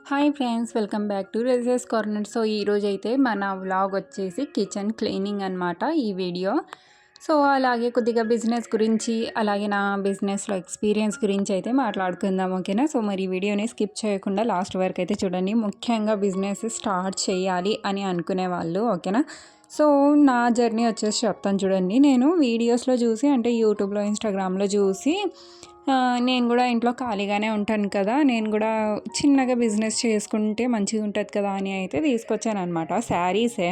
Hi friends, welcome back to Regis corner. So ఈరోజు అయితే మన వ్లాగ్ వచ్చేసి కిచెన్ క్లీనింగ్ అనమాట ఈ వీడియో. సో అలాగే కొద్దిగా బిజినెస్ గురించి, అలాగే నా బిజినెస్లో ఎక్స్పీరియన్స్ గురించి అయితే మాట్లాడుకుందాం, ఓకేనా. సో మరి వీడియోని స్కిప్ చేయకుండా లాస్ట్ వరకు అయితే చూడండి. ముఖ్యంగా బిజినెస్ స్టార్ట్ చేయాలి అని అనుకునే వాళ్ళు, ఓకేనా. సో నా జర్నీ వచ్చేసి చెప్తాను చూడండి. నేను వీడియోస్లో చూసి, అంటే యూట్యూబ్లో, ఇన్స్టాగ్రామ్లో చూసి నేను కూడా ఇంట్లో ఖాళీగానే ఉంటాను కదా, నేను కూడా చిన్నగా బిజినెస్ చేసుకుంటే మంచిగా ఉంటుంది కదా అని అయితే తీసుకొచ్చాను అనమాట. శారీసే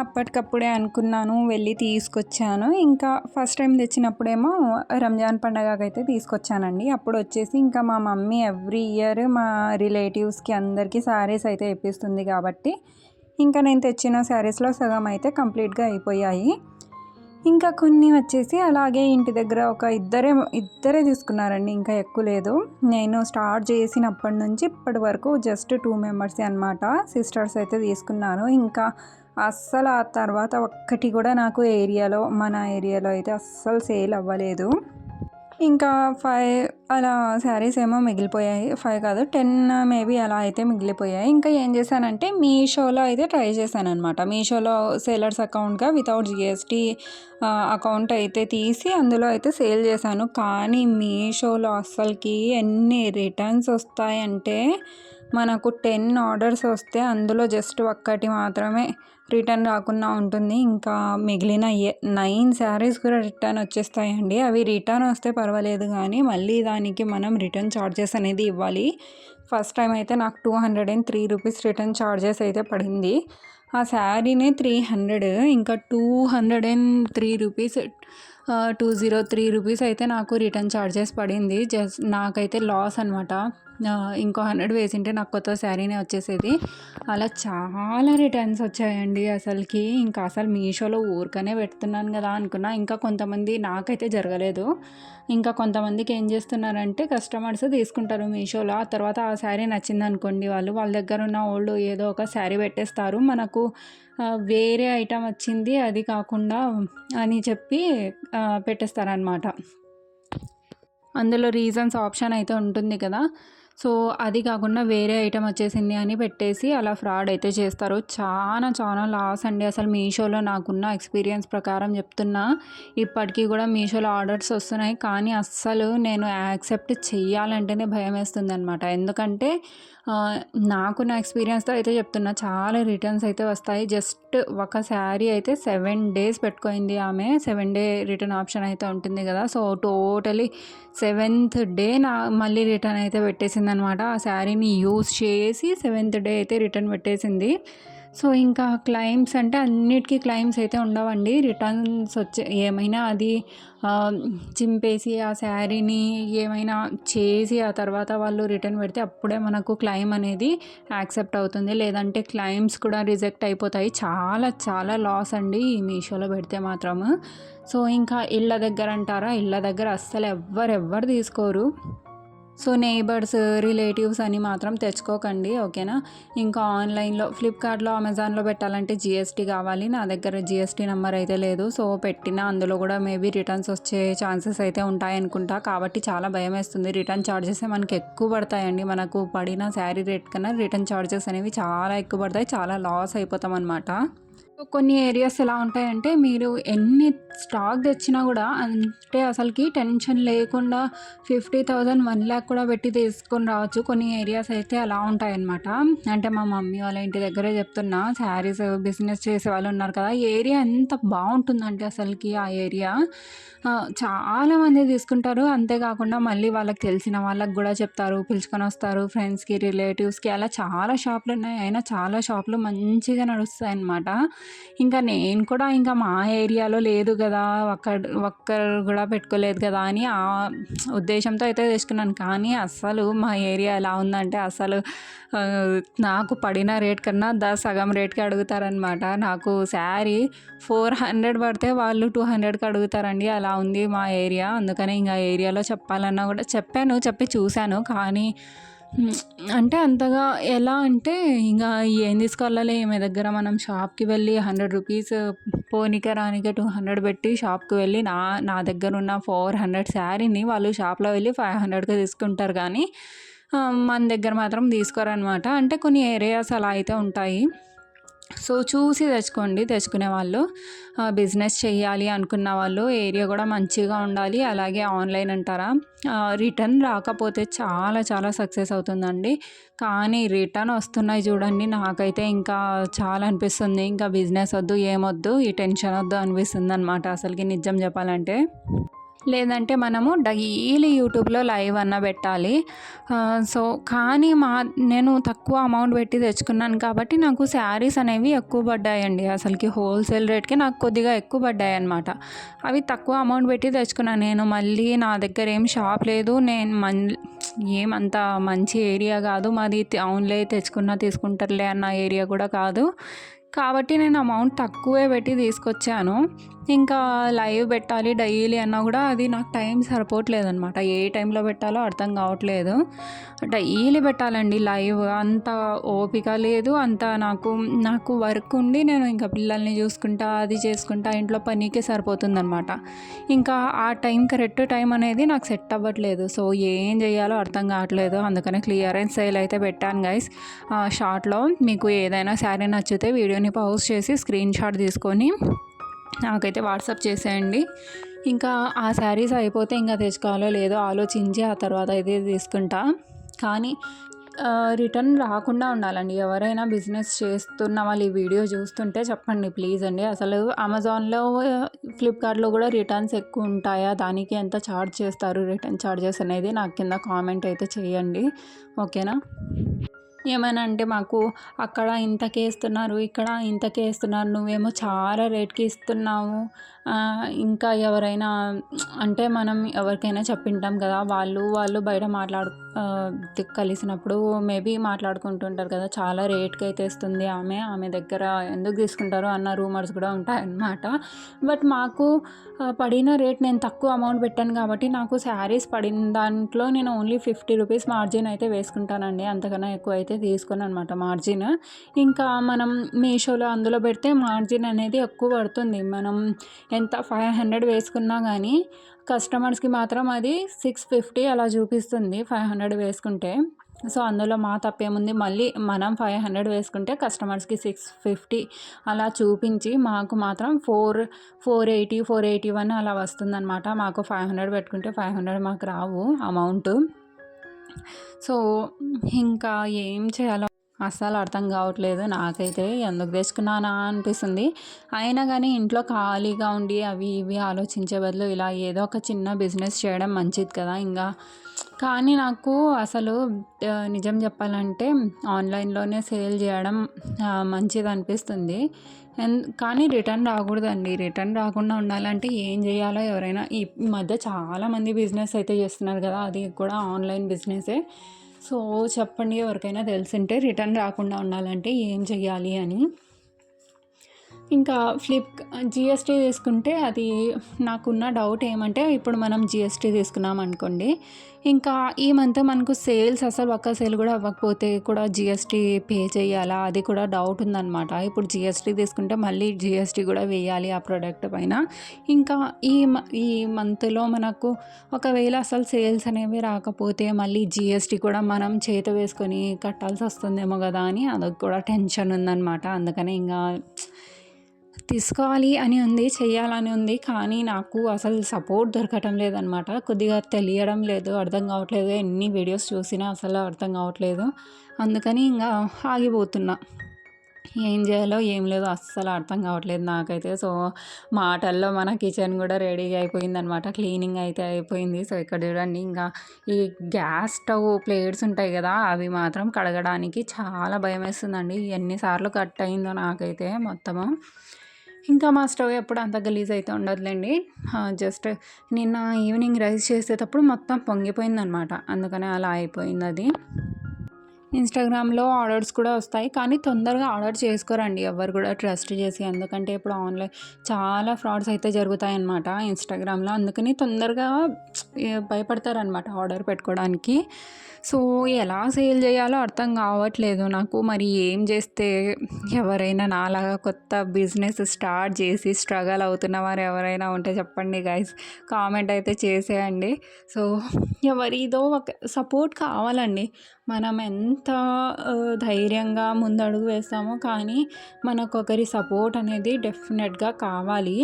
అప్పటికప్పుడే అనుకున్నాను, వెళ్ళి తీసుకొచ్చాను. ఇంకా ఫస్ట్ టైం తెచ్చినప్పుడేమో రంజాన్ పండగకైతే తీసుకొచ్చానండి. అప్పుడు వచ్చేసి ఇంకా మా మమ్మీ ఎవ్రీ ఇయర్ మా రిలేటివ్స్కి అందరికీ శారీస్ అయితే ఇప్పిస్తుంది కాబట్టి ఇంకా నేను తెచ్చిన శారీస్లో సగం అయితే కంప్లీట్గా అయిపోయాయి. ఇంకా కొన్ని వచ్చేసి అలాగే ఇంటి దగ్గర ఒక ఇద్దరే తీసుకున్నారండి, ఇంకా ఎక్కువ లేదు. నేను స్టార్ట్ చేసినప్పటి నుంచి ఇప్పటి వరకు జస్ట్ 2 మెంబర్సే అనమాట, సిస్టర్స్ అయితే తీసుకున్నాను. ఇంకా అస్సలు ఆ తర్వాత ఒక్కటి కూడా నాకు మన ఏరియాలో అయితే అస్సలు సేల్ అవ్వలేదు. ఇంకా 5 అలా శారీస్ ఏమో మిగిలిపోయాయి. 5 కాదు, 10 మేబీ అలా అయితే మిగిలిపోయాయి. ఇంకా ఏం చేశానంటే మీషోలో అయితే ట్రై చేశానమాట. మీషోలో సేలర్స్ అకౌంట్గా వితౌట్ జిఎస్టీ అకౌంట్ అయితే తీసి అందులో అయితే సేల్ చేశాను. కానీ మీషోలో అస్సలకి ఎన్ని రిటర్న్స్ వస్తాయంటే, మనకు 10 ఆర్డర్స్ వస్తే అందులో జస్ట్ ఒక్కటి మాత్రమే రిటర్న్ రాకుండా ఉంటుంది. ఇంకా మిగిలిన 9 శారీస్ కూడా రిటర్న్ వచ్చేస్తాయండి. అవి రిటర్న్ వస్తే పర్వాలేదు, కానీ మళ్ళీ దానికి మనం రిటర్న్ ఛార్జెస్ అనేది ఇవ్వాలి. ఫస్ట్ టైం అయితే నాకు 203 రూపీస్ రిటర్న్ ఛార్జెస్ అయితే పడింది. ఆ శారీనే 300, ఇంకా 203 రూపీస్ 203 రూపీస్ అయితే నాకు రిటర్న్ ఛార్జెస్ పడింది. నాకైతే లాస్ అనమాట. ఇంకో 100 వేసింటే నాకు కొత్త శారీనే వచ్చేసేది. అలా చాలా రిటర్న్స్ వచ్చాయండి అసలుకి. ఇంకా అసలు మీషోలో ఊరికనే పెడుతున్నాను కదా అనుకున్నా. ఇంకా కొంతమంది, నాకైతే జరగలేదు, ఇంకా కొంతమందికి ఏం చేస్తున్నారంటే కస్టమర్స్ తీసుకుంటారు మీషోలో. ఆ తర్వాత ఆ శారీ నచ్చింది అనుకోండి, వాళ్ళ దగ్గర ఉన్న ఓల్డ్ ఏదో ఒక శారీ పెట్టేస్తారు, మనకు వేరే ఐటమ్ వచ్చింది అది కాకుండా అని చెప్పి పెట్టేస్తారనమాట. అందులో రీజన్స్ ఆప్షన్ అయితే ఉంటుంది కదా, సో అది కాకుండా వేరే ఐటమ్ వచ్చేసింది అని పెట్టేసి అలా ఫ్రాడ్ అయితే చేస్తారు. చాలా లాస్ అండి అసలు. మీషోలో నాకున్న ఎక్స్పీరియన్స్ ప్రకారం చెప్తున్నా, ఇప్పటికీ కూడా మీషోలో ఆర్డర్స్ వస్తున్నాయి, కానీ అస్సలు నేను యాక్సెప్ట్ చెయ్యాలంటేనే భయం వేస్తుంది అనమాట. ఎందుకంటే నాకు నా ఎక్స్పీరియన్స్తో అయితే చెప్తున్నా, చాలా రిటర్న్స్ అయితే వస్తాయి. జస్ట్ ఒక శారీ అయితే 7 డేస్ పెట్టుకుంది ఆమె. 7 డే రిటర్న్ ఆప్షన్ అయితే ఉంటుంది కదా, సో టోటలీ 7th డే మళ్ళీ రిటర్న్ అయితే పెట్టేసింది అనమాట. ఆ శారీని యూజ్ చేసి 7th డే అయితే రిటర్న్ పెట్టేసింది. సో ఇంకా క్లైమ్స్ అంటే అన్నిటికీ క్లైమ్స్ అయితే ఉండవండి. రిటర్న్స్ ఏమైనా అది చింపేసి ఆ శారీని ఏమైనా చేసి ఆ తర్వాత వాళ్ళు రిటర్న్ పెడితే అప్పుడే మనకు క్లైమ్ అనేది యాక్సెప్ట్ అవుతుంది, లేదంటే క్లైమ్స్ కూడా రిజెక్ట్ అయిపోతాయి. చాలా లాస్ అండి ఈ మీషోలో పెడితే మాత్రము. సో ఇంకా ఇళ్ళ దగ్గర అంటారా, ఇళ్ళ దగ్గర అస్సలు ఎవ్వరు తీసుకోరు. సో నైబర్స్, రిలేటివ్స్ అని మాత్రం తెచ్చుకోకండి, ఓకేనా. ఇంకా ఆన్లైన్లో ఫ్లిప్కార్ట్లో, అమెజాన్లో పెట్టాలంటే జిఎస్టీ కావాలి. నా దగ్గర జిఎస్టీ నెంబర్ అయితే లేదు. సో పెట్టినా అందులో కూడా మేబీ రిటర్న్స్ వచ్చే ఛాన్సెస్ అయితే ఉంటాయనుకుంటా. కాబట్టి చాలా భయం వేస్తుంది. రిటర్న్ ఛార్జెస్ మనకి ఎక్కువ పడతాయండి. మనకు పడిన శారీ రేట్ కన్నా రిటర్న్ ఛార్జెస్ అనేవి చాలా ఎక్కువ పడతాయి. చాలా లాస్ అయిపోతాం అనమాట. కొన్ని ఏరియాస్ ఎలా ఉంటాయంటే, మీరు ఎన్ని స్టాక్ తెచ్చినా కూడా అంటే అసలుకి టెన్షన్ లేకుండా 50,000, 1,00,000 కూడా పెట్టి తీసుకొని రావచ్చు. కొన్ని ఏరియాస్ అయితే అలా ఉంటాయన్నమాట. అంటే మా మమ్మీ వాళ్ళ ఇంటి దగ్గరే చెప్తున్నా, శారీస్ బిజినెస్ చేసే వాళ్ళు ఉన్నారు కదా, ఏరియా ఎంత బాగుంటుందంటే అసలుకి ఆ ఏరియా చాలామంది తీసుకుంటారు. అంతేకాకుండా మళ్ళీ వాళ్ళకి తెలిసిన వాళ్ళకి కూడా చెప్తారు, పిలుచుకొని వస్తారు, ఫ్రెండ్స్కి, రిలేటివ్స్కి. అలా చాలా షాపులు ఉన్నాయి. అయినా చాలా షాపులు మంచిగా నడుస్తాయి అన్నమాట. ఇంకా నేను కూడా ఇంకా మా ఏరియాలో లేదు కదా, ఒక్కరు కూడా పెట్టుకోలేదు కదా అని ఆ ఉద్దేశంతో అయితే తెచ్చుకున్నాను. కానీ అస్సలు మా ఏరియా ఎలా ఉందంటే, అసలు నాకు పడిన రేట్ కన్నా సగం రేట్కి అడుగుతారనమాట. నాకు శారీ 400 పడితే వాళ్ళు 200కి అడుగుతారండి. అలా ఉంది మా ఏరియా. అందుకని ఇంకా ఏరియాలో చెప్పాలన్నా కూడా చెప్పి చూశాను, కానీ అంటే అంతగా ఎలా అంటే ఇంకా ఏం తీసుకోవాలలే ఈమె దగ్గర, మనం షాప్కి వెళ్ళి 100 రూపీస్ పోనీకే రానికే 200 పెట్టి షాప్కి వెళ్ళి నా దగ్గర ఉన్న 400 శారీని వాళ్ళు షాప్లో వెళ్ళి 500కి తీసుకుంటారు. కానీ మన దగ్గర మాత్రం తీసుకోరనమాట. అంటే కొన్ని ఏరియాస్ అలా అయితే ఉంటాయి. సో చూసి తెచ్చుకోండి తెచ్చుకునే వాళ్ళు. బిజినెస్ చెయ్యాలి అనుకున్న వాళ్ళు ఏరియా కూడా మంచిగా ఉండాలి. అలాగే ఆన్లైన్ అంటారా, రిటర్న్ రాకపోతే చాలా చాలా సక్సెస్ అవుతుందండి. కానీ రిటర్న్ వస్తున్నాయి చూడండి, నాకైతే ఇంకా చాలా అనిపిస్తుంది ఇంకా బిజినెస్ వద్దు ఏమొద్దు ఈ టెన్షన్ వద్దు అనిపిస్తుంది అనమాట అసలుకి నిజం చెప్పాలంటే. లేదంటే మనము డైలీ యూట్యూబ్లో లైవ్ అన్న పెట్టాలి. సో కానీ నేను తక్కువ అమౌంట్ పెట్టి తెచ్చుకున్నాను కాబట్టి నాకు శారీస్ అనేవి ఎక్కువ పడ్డాయండి. అసలుకి హోల్సేల్ రేట్కి నాకు కొద్దిగా ఎక్కువ పడ్డాయి అన్నమాట. అవి తక్కువ అమౌంట్ పెట్టి తెచ్చుకున్నాను నేను. మళ్ళీ నా దగ్గర ఏం షాప్ లేదు, నేను ఏమంత మంచి ఏరియా కాదు మాది, టౌన్లో తెచ్చుకున్నా తీసుకుంటారులే అన్న ఏరియా కూడా కాదు. కాబట్టి నేను అమౌంట్ తక్కువే పెట్టి తీసుకొచ్చాను. ఇంకా లైవ్ పెట్టాలి డైలీ అన్నా కూడా అది నాకు టైం సరిపోవట్లేదనమాట. ఏ టైంలో పెట్టాలో అర్థం కావట్లేదు. డైలీ పెట్టాలండి లైవ్, అంత ఓపిక లేదు. అంత నాకు వర్క్ ఉండి నేను ఇంకా పిల్లల్ని చూసుకుంటా అది చేసుకుంటా ఇంట్లో పనికి సరిపోతుందనమాట. ఇంకా ఆ టైం కరెక్ట్ టైం అనేది నాకు సెట్ అవ్వట్లేదు. సో ఏం చేయాలో అర్థం కావట్లేదు. అందుకనే క్లియరెన్స్ సేల్ అయితే పెట్టాను గైస్. షార్ట్లో మీకు ఏదైనా శారీ నచ్చితే వీడియోని పాజ్ చేసి స్క్రీన్ షాట్ తీసుకొని నాకైతే వాట్సాప్ చేసేయండి. ఇంకా ఆ శారీస్ అయిపోతే ఇంకా తెచ్చుకోవాలో లేదో ఆలోచించి ఆ తర్వాత అయితే తీసుకుంటా. కానీ రిటర్న్ రాకుండా ఉండాలండి. ఎవరైనా బిజినెస్ చేస్తున్న వాళ్ళు ఈ వీడియో చూస్తుంటే చెప్పండి ప్లీజ్ అండి. అసలు అమెజాన్లో, ఫ్లిప్కార్ట్లో కూడా రిటర్న్స్ ఎక్కువ ఉంటాయా, దానికి ఎంత ఛార్జ్ చేస్తారు రిటర్న్ ఛార్జెస్ అనేది నాకు కింద కామెంట్ అయితే చేయండి, ఓకేనా. ఏమైనా అంటే మాకు అక్కడ ఇంతకే ఇస్తున్నారు, ఇక్కడ ఇంతకే ఇస్తున్నారు, నువ్వేమో చాలా రేట్కి ఇస్తున్నావు. ఇంకా ఎవరైనా అంటే మనం ఎవరికైనా చెప్పింటాం కదా, వాళ్ళు బయట కలిసినప్పుడు మేబీ మాట్లాడుకుంటుంటారు కదా, చాలా రేట్కి అయితే ఇస్తుంది ఆమె దగ్గర ఎందుకు తీసుకుంటారు అన్న రూమర్స్ కూడా ఉంటాయన్నమాట. బట్ మాకు పడిన రేట్, నేను తక్కువ అమౌంట్ పెట్టాను కాబట్టి నాకు శారీస్ పడిన దాంట్లో నేను ఓన్లీ 50 రూపీస్ మార్జిన్ అయితే వేసుకుంటానండి. అంతకన్నా ఎక్కువ అయితే తీసుకోను అనమాట మార్జిన్. ఇంకా మనం మీషోలో అందులో పెడితే మార్జిన్ అనేది ఎక్కువ పడుతుంది. మనం ఎంత 500 వేసుకున్నా కానీ కస్టమర్స్కి మాత్రం అది 650 అలా చూపిస్తుంది 500 వేసుకుంటే. సో అందులో మా తప్పేముంది, మళ్ళీ మనం 500 వేసుకుంటే కస్టమర్స్కి 650 అలా చూపించి మాకు మాత్రం 480 481 అలా వస్తుందన్నమాట. మాకు 500 పెట్టుకుంటే 500 మాకు రావు అమౌంట్. సో ఇంకా ఏం చేయాలో అస్సలు అర్థం కావట్లేదు నాకైతే. ఎందుకు తెచ్చుకున్నానా అనిపిస్తుంది. అయినా కానీ ఇంట్లో ఖాళీగా ఉండి అవి ఇవి ఆలోచించే బదులు ఇలా ఏదో ఒక చిన్న బిజినెస్ చేయడం మంచిది కదా. ఇంకా కానీ నాకు అసలు నిజం చెప్పాలంటే ఆన్లైన్లోనే సేల్ చేయడం మంచిది అనిపిస్తుంది. కానీ రిటర్న్ రాకూడదండి. రిటర్న్ రాకుండా ఉండాలంటే ఏం చేయాలో ఎవరైనా ఈ మధ్య చాలామంది బిజినెస్ అయితే చేస్తున్నారు కదా, అది కూడా ఆన్లైన్ బిజినెసే. సో చెప్పండి ఎవరికైనా తెలిసింటే రిటర్న్ రాకుండా ఉండాలంటే ఏం చెయ్యాలి అని. ఇంకా జిఎస్టీ తీసుకుంటే అది నాకున్న డౌట్ ఏమంటే, ఇప్పుడు మనం జిఎస్టీ తీసుకున్నాం అనుకోండి, ఇంకా ఈ మంత్ మనకు సేల్స్ అసలు ఒక్క సేల్ కూడా అవ్వకపోతే కూడా జిఎస్టీ పే చేయాలా, అది కూడా డౌట్ ఉందన్నమాట. ఇప్పుడు జిఎస్టీ తీసుకుంటే మళ్ళీ జిఎస్టీ కూడా వేయాలి ఆ ప్రోడక్ట్ పైన. ఇంకా ఈ మంత్లో మనకు ఒకవేళ అసలు సేల్స్ అనేవి రాకపోతే మళ్ళీ జిఎస్టీ కూడా మనం చేత వేసుకొని కట్టాల్సి వస్తుందేమో కదా అని అదొక కూడా టెన్షన్ ఉందన్నమాట. అందుకని ఇంకా తీసుకోవాలి అని ఉంది, చెయ్యాలని ఉంది. కానీ నాకు అసలు సపోర్ట్ దొరకటం లేదనమాట. కొద్దిగా తెలియడం లేదు, అర్థం కావట్లేదు. ఎన్ని వీడియోస్ చూసినా అసలు అర్థం కావట్లేదు. అందుకని ఇంకా ఆగిపోతున్నా. ఏం చేయాలో ఏం లేదో అస్సలు అర్థం కావట్లేదు నాకైతే. సో మాటల్లో మన కిచెన్ కూడా రెడీగా అయిపోయిందనమాట. క్లీనింగ్ అయితే అయిపోయింది. సో ఇక్కడ చూడండి, ఇంకా ఈ గ్యాస్ స్టవ్ ప్లేట్స్ ఉంటాయి కదా, అవి మాత్రం కడగడానికి చాలా భయం వేస్తుందండి. ఎన్నిసార్లు కట్ అయిందో నాకైతే మొత్తము. ఇంకా మా స్టవ్ ఎప్పుడు అంత గలీజ్ అయితే ఉండదులేండి. జస్ట్ నిన్న ఈవినింగ్ రైస్ చేసేటప్పుడు మొత్తం పొంగిపోయిందనమాట. అందుకనే అలా అయిపోయింది అది. ఇన్‌స్టాగ్రామ్‌లో ఆర్డర్స్ కూడా వస్తాయి. కానీ తొందరగా ఆర్డర్ చేసుకోరండి ఎవ్వరు కూడా ట్రస్ట్ చేసి. ఎందుకంటే ఇప్పుడు ఆన్‌లైన్ చాలా ఫ్రాడ్స్ అయితే జరుగుతాయన్నమాట ఇన్‌స్టాగ్రామ్‌లో. అందుకని తొందరగా భయపడతారనమాట ఆర్డర్ పెట్టుకోవడానికి. సో, ఎలా సేల్ చేయాలో అర్థం కావట్లేదు నాకు. మరి ఏం చేస్తే ఎవరైనా నాలాగా కొత్త బిజినెస్ స్టార్ట్ చేసి స్ట్రగల్ అవుతున్న వారు ఎవరైనా ఉంటే చెప్పండి గైస్. కామెంట్ అయితే చేసేయండి. సో, ఎవరిదో ఒక సపోర్ట్ కావాలండి. మనం ఎంత ధైర్యంగా ముందడుగు వేస్తామో కానీ మనకొకరి సపోర్ట్ అనేది డెఫినెట్‌గా కావాలి.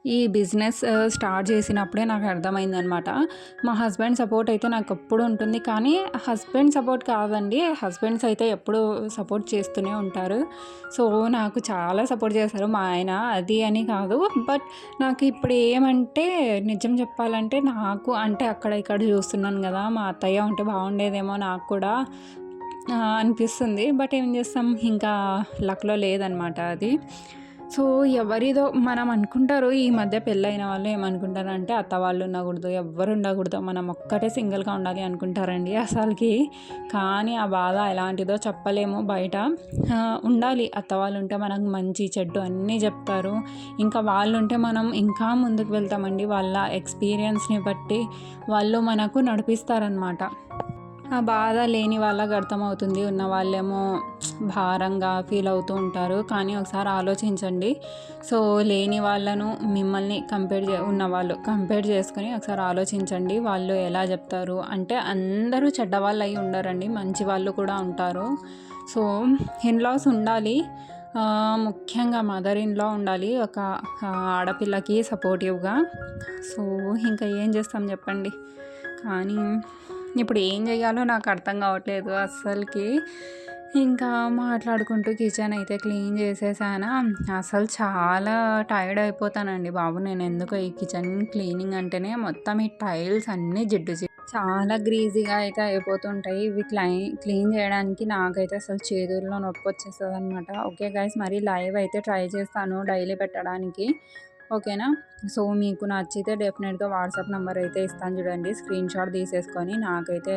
ఈ బిజినెస్ స్టార్ట్ చేసినప్పుడే నాకు అర్థమైందనమాట. మా హస్బెండ్ సపోర్ట్ అయితే నాకెప్పుడు ఉంటుంది. కానీ హస్బెండ్ సపోర్ట్ కాదండి. హస్బెండ్స్ అయితే ఎప్పుడూ సపోర్ట్ చేస్తూనే ఉంటారు. సో, నాకు చాలా సపోర్ట్ చేశారు మా ఆయన. అది అని కాదు. బట్ నాకు ఇప్పుడు ఏమంటే నిజం చెప్పాలంటే నాకు అంటే అక్కడ ఇక్కడ చూస్తున్నాను కదా! మా అత్తయ్య ఉంటే బాగుండేదేమో నాకు కూడా అనిపిస్తుంది. బట్ ఏం చేస్తాం ఇంకా లక్‌లో లేదనమాట అది. సో, ఎవరిదో మనం అనుకుంటారు ఈ మధ్య పెళ్ళైన వాళ్ళు ఏమనుకుంటారంటే అత్త వాళ్ళు ఉండకూడదు, ఎవ్వరు ఉండకూడదు, మనం ఒక్కటే సింగిల్‌గా ఉండాలి అనుకుంటారండి అసలకి. కానీ ఆ బాధ ఎలాంటిదో చెప్పలేము బయట. ఉండాలి అత్త వాళ్ళు ఉంటే మనకు మంచి, చెడ్డు అన్నీ చెప్తారు. ఇంకా వాళ్ళుంటే మనం ఇంకా ముందుకు వెళ్తామండి. వాళ్ళ ఎక్స్‌పీరియన్స్‌ని బట్టి వాళ్ళు మనకు నడిపిస్తారనమాట. ఆ బాధ లేని వాళ్ళకి అర్థమవుతుంది. ఉన్న వాళ్ళేమో భారంగా ఫీల్ అవుతూ ఉంటారు. కానీ ఒకసారి ఆలోచించండి. సో, లేని వాళ్ళను మిమ్మల్ని ఉన్నవాళ్ళు కంపేర్ చేసుకొని ఒకసారి ఆలోచించండి. వాళ్ళు ఎలా చెప్తారు అంటే అందరూ చెడ్డవాళ్ళు అయి ఉండరండి. మంచి వాళ్ళు కూడా ఉంటారు. సో, ఇన్‌లాస్ ఉండాలి. ముఖ్యంగా మదర్ ఇన్‌లా ఉండాలి. ఒక ఆడపిల్లకి సపోర్టివ్‌గా. సో, ఇంకా ఏం చేస్తాం చెప్పండి. కానీ ఇప్పుడు ఏం చేయాలో నాకు అర్థం కావట్లేదు అస్సలకి. ఇంకా మాట్లాడుకుంటూ కిచెన్ అయితే క్లీన్ చేసేసానా. అసలు చాలా టైర్డ్ అయిపోతానండి బాబు. నేను ఎందుకో ఈ కిచెన్ క్లీనింగ్ అంటేనే మొత్తం ఈ టైల్స్ అన్నీ చాలా గ్రీజీగా అయితే అయిపోతుంటాయి. ఇవి క్లీన్ చేయడానికి నాకైతే అసలు చేతుల్లో నొప్పొచ్చేస్తదనమాట. ఓకే గైస్, మరి లైవ్ అయితే ట్రై చేస్తాను డైలీ పెట్టడానికి. ఓకేనా? సో, మీకు నచ్చితే డెఫినెట్‌గా వాట్సాప్ నంబర్ అయితే ఇస్తాను చూడండి. స్క్రీన్‌షాట్ తీసేసుకొని నాకైతే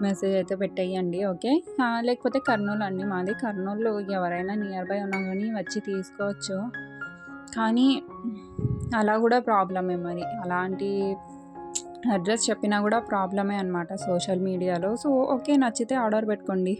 మెసేజ్ అయితే పెట్టేయండి. ఓకే. లేకపోతే కర్నూలు అండి మాది. కర్నూలులో ఎవరైనా నియర్ బై ఉన్నా కానీ వచ్చి తీసుకోవచ్చు. కానీ అలా కూడా ప్రాబ్లమే మరి. అలాంటి అడ్రస్ చెప్పినా కూడా ప్రాబ్లమే అనమాట సోషల్ మీడియాలో. సో, ఓకే, నచ్చితే ఆర్డర్ పెట్టుకోండి.